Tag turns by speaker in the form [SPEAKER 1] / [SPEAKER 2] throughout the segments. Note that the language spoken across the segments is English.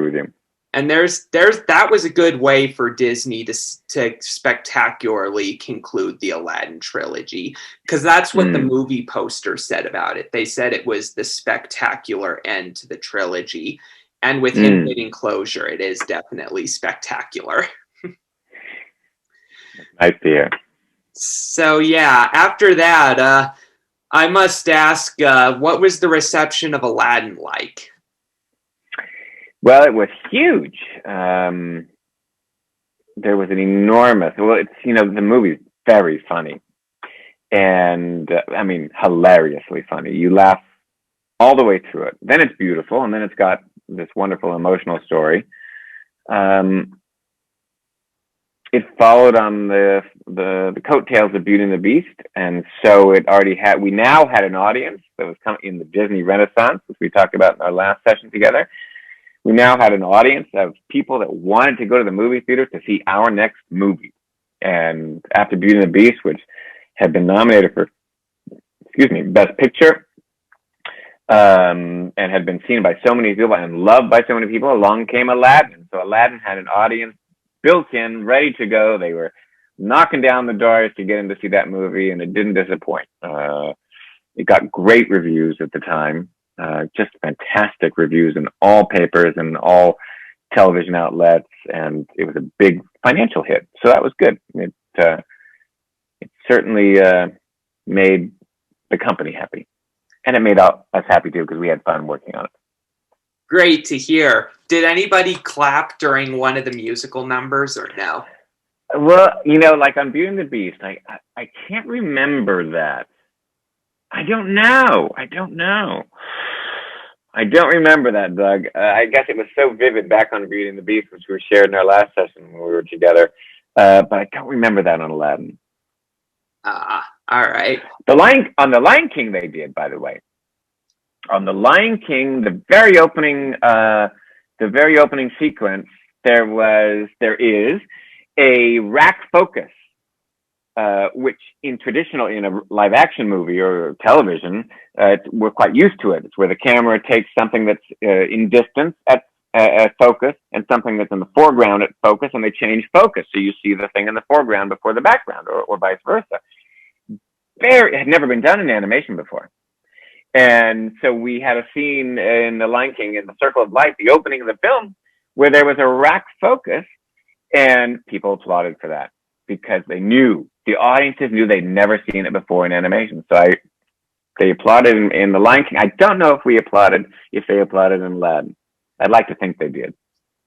[SPEAKER 1] with you.
[SPEAKER 2] And that was a good way for Disney to spectacularly conclude the Aladdin trilogy, because that's what the movie poster said about it. They said it was the spectacular end to the trilogy, and with him getting closure, it is definitely spectacular.
[SPEAKER 1] Nice to hear.
[SPEAKER 2] So yeah, after that, I must ask, what was the reception of Aladdin like?
[SPEAKER 1] Well, it was huge. There was an enormous. Well, it's the movie's very funny, and I mean hilariously funny. You laugh all the way through it. Then it's beautiful, and then it's got this wonderful emotional story. It followed on the coattails of Beauty and the Beast, and so it already had. We now had an audience that was coming in the Disney Renaissance, which we talked about in our last session together. We now had an audience of people that wanted to go to the movie theater to see our next movie. And after Beauty and the Beast, which had been nominated for, Best Picture, and had been seen by so many people and loved by so many people, along came Aladdin. So Aladdin had an audience built in, ready to go. They were knocking down the doors to get in to see that movie, and it didn't disappoint. It got great reviews at the time. Just fantastic reviews in all papers and all television outlets, and it was a big financial hit. So that was good. It certainly made the company happy, and it made us happy too, because we had fun working on it.
[SPEAKER 2] Great to hear. Did anybody clap during one of the musical numbers or no?
[SPEAKER 1] Well, like on Beauty and the Beast, I can't remember that. I don't know. I don't remember that, Doug. I guess it was so vivid back on Beauty and the Beast, which we shared in our last session when we were together. But I don't remember that on Aladdin.
[SPEAKER 2] All right.
[SPEAKER 1] On the Lion King, they did, by the way. On the Lion King, the very opening sequence, there is a rack focus. Which in a live action movie or television, we're quite used to it. It's where the camera takes something that's in distance at focus and something that's in the foreground at focus, and they change focus. So you see the thing in the foreground before the background, or vice versa. It had never been done in animation before. And so we had a scene in The Lion King, in the Circle of Light, the opening of the film, where there was a rack focus, and people applauded for that, because the audiences knew they'd never seen it before in animation. So they applauded in The Lion King. I don't know if they applauded in Aladdin. I'd like to think they did.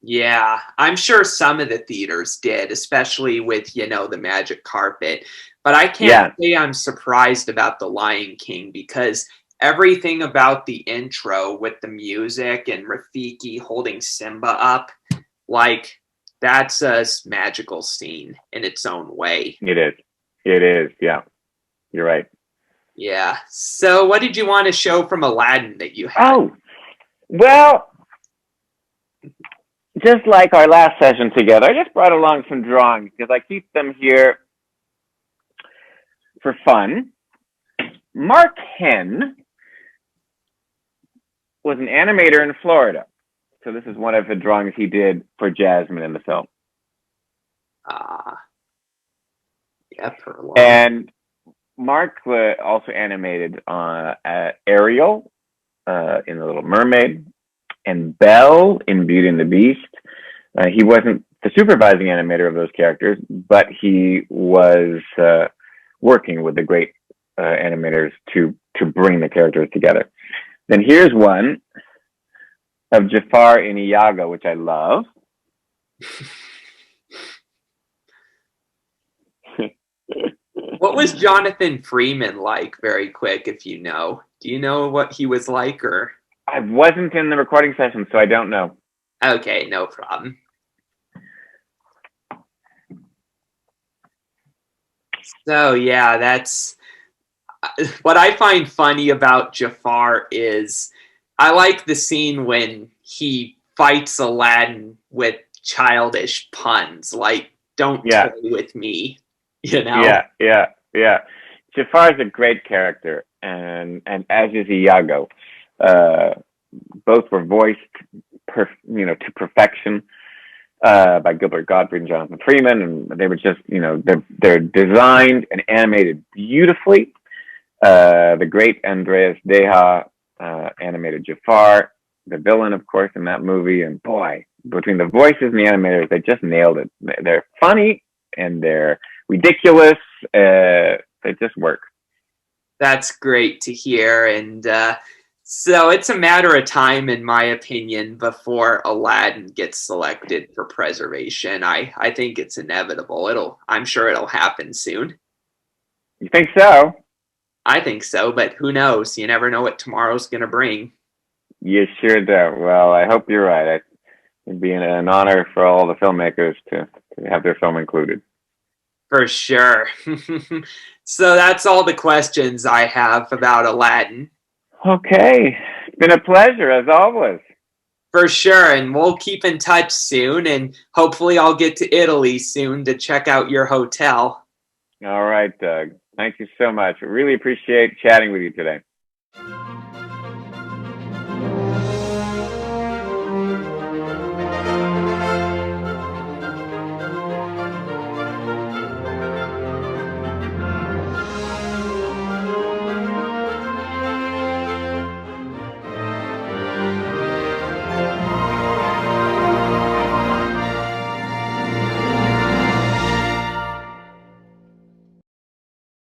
[SPEAKER 2] Yeah, I'm sure some of the theaters did, especially with, the magic carpet. But I can't say I'm surprised about The Lion King, because everything about the intro with the music and Rafiki holding Simba up, that's a magical scene in its own way.
[SPEAKER 1] It is. Yeah. You're right.
[SPEAKER 2] Yeah. So what did you want to show from Aladdin that you had?
[SPEAKER 1] Oh, well, just like our last session together, I just brought along some drawings because I keep them here for fun. Mark Henn was an animator in Florida. So this is one of the drawings he did for Jasmine in the film. And Mark also animated Ariel in The Little Mermaid and Belle in Beauty and the Beast. He wasn't the supervising animator of those characters, but he was working with the great animators to bring the characters together. Then here's one of Jafar and Iago, which I love.
[SPEAKER 2] What was Jonathan Freeman like, very quick, if you know? Do you know what he was like, or?
[SPEAKER 1] I wasn't in the recording session, so I don't know.
[SPEAKER 2] Okay, no problem. So, yeah, that's... What I find funny about Jafar is I like the scene when he fights Aladdin with childish puns, like, don't play with me,
[SPEAKER 1] Yeah. Jafar's a great character, and as is Iago. Both were voiced to perfection by Gilbert Gottfried and Jonathan Freeman, and they were just, they're designed and animated beautifully. The great Andreas Deha animated Jafar, the villain, of course, in that movie, and boy, between the voices and the animators, they just nailed it. They're funny and they're ridiculous. They just work.
[SPEAKER 2] That's great to hear, and so it's a matter of time, in my opinion, before Aladdin gets selected for preservation. I think it's inevitable. I'm sure it'll happen soon.
[SPEAKER 1] You think so?
[SPEAKER 2] I think so, but who knows? You never know what tomorrow's going to bring.
[SPEAKER 1] You sure do. Well, I hope you're right. It'd be an honor for all the filmmakers to have their film included.
[SPEAKER 2] For sure. So that's all the questions I have about Aladdin.
[SPEAKER 1] Okay. It's been a pleasure, as always.
[SPEAKER 2] For sure. And we'll keep in touch soon. And hopefully I'll get to Italy soon to check out your hotel.
[SPEAKER 1] All right, Doug. Thank you so much. I really appreciate chatting with you today.